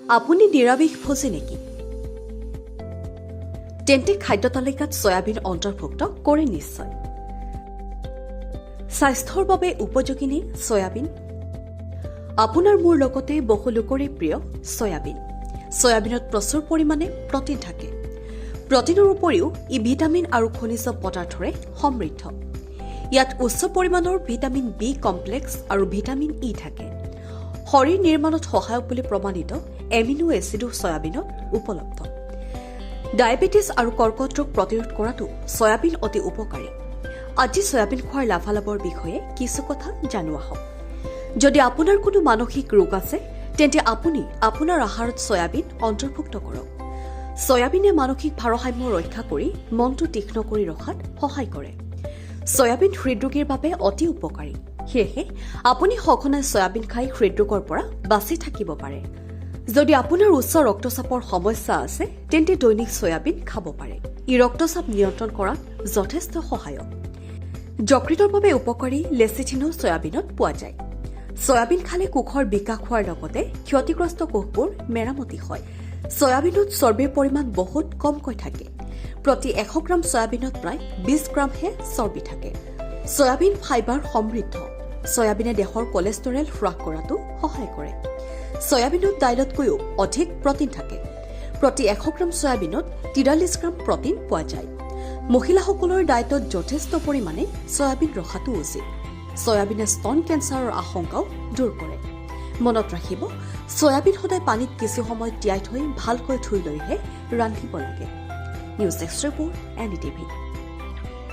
আপুনি নিৰামিষ ভোজী নেকি? তেন্তে খাদ্য তালিকাত সয়াবিন অন্তৰ্ভুক্ত কৰে নিশ্চয়। স্বাস্থ্যৰ বাবে উপযোগী নে সয়াবিন? আপোনাৰ মোৰ লগতে বহু লোকৰে প্ৰিয় সয়াবিন। সয়াবিনত প্ৰচুৰ পৰিমাণে প্ৰটিন থাকে। প্ৰটিনৰ উপৰিও ই ভিটামিন আৰু খনিজ পদাৰ্থৰে সমৃদ্ধ। ইয়াত উচ্চ পৰিমাণৰ ভিটামিন বি কমপ্লেক্স আৰু ভিটামিন ই থাকে। শৰীৰ নিৰ্মাণত সহায়ক বুলি প্ৰমাণিত এমিনো এচিডো সয়াবিনত উপলব্ধ। ডায়েবেটিছ আৰু কৰ্কট ৰোগ প্ৰতিৰোধ কৰাটো সয়াবিন অতি উপকাৰী। আজি সয়াবিন খোৱাৰ লাভালাভৰ বিষয়ে কিছু কথা জানো আহক। যদি আপোনাৰ কোনো মানসিক ৰোগ আছে তেন্তে আপুনি আপোনাৰ আহাৰত সয়াবিন অন্তৰ্ভুক্ত কৰক। সয়াবিনে মানসিক ভাৰসাম্য ৰক্ষা কৰি মনটো তীক্ষ্ণ কৰি ৰখাত সহায় কৰে। সয়াবিন হৃদৰোগীৰ বাবে অতি উপকাৰী। সেয়েহে আপুনি সঘনাই সয়াবিন খাই হৃদৰোগৰ পৰা বাচি থাকিব পাৰে। যদি আপোনাৰ উচ্চ ৰক্তচাপৰ সমস্যা আছে তেন্তে দৈনিক সয়াবিন খাব পাৰে। ই ৰক্তচাপ নিয়ন্ত্ৰণ কৰাত যথেষ্ট সহায়ক। যকৃতৰ বাবে উপকাৰী লেচিথিনো সয়াবিনত পোৱা যায়। সয়াবিন খালে কোষৰ বিকাশ হোৱাৰ লগতে ক্ষতিগ্ৰস্ত কোষবোৰ মেৰামতি হয়। সয়াবিনত চৰ্বিৰ পৰিমাণ বহুত কমকৈ থাকে। প্ৰতি 100 গ্ৰাম সয়াবিনত প্ৰায় 20 গ্ৰামহে চৰ্বি থাকে। সয়াবিন ফাইবাৰ সমৃদ্ধ। সয়াবিনে দেহৰ কলেষ্টৰেল হ্ৰাস কৰাটো সহায় কৰে। সয়াবিনত দাইলতকৈও অধিক প্ৰটিন থাকে। প্ৰতি 100 গ্ৰাম সয়াবিনত 43 গ্ৰাম প্ৰটিন পোৱা যায়। মহিলাসকলৰ ডায়েটত যথেষ্ট পৰিমাণে সয়াবিন ৰখাটো উচিত। সয়াবিনে স্তন কেঞ্চাৰৰ আশংকাও দূৰ কৰে। মনত ৰাখিব, সয়াবিন সদায় পানীত কিছু সময় তিয়াই থৈ ভালকৈ ধুই লৈহে ৰান্ধিব লাগে। News desk report, NDTV।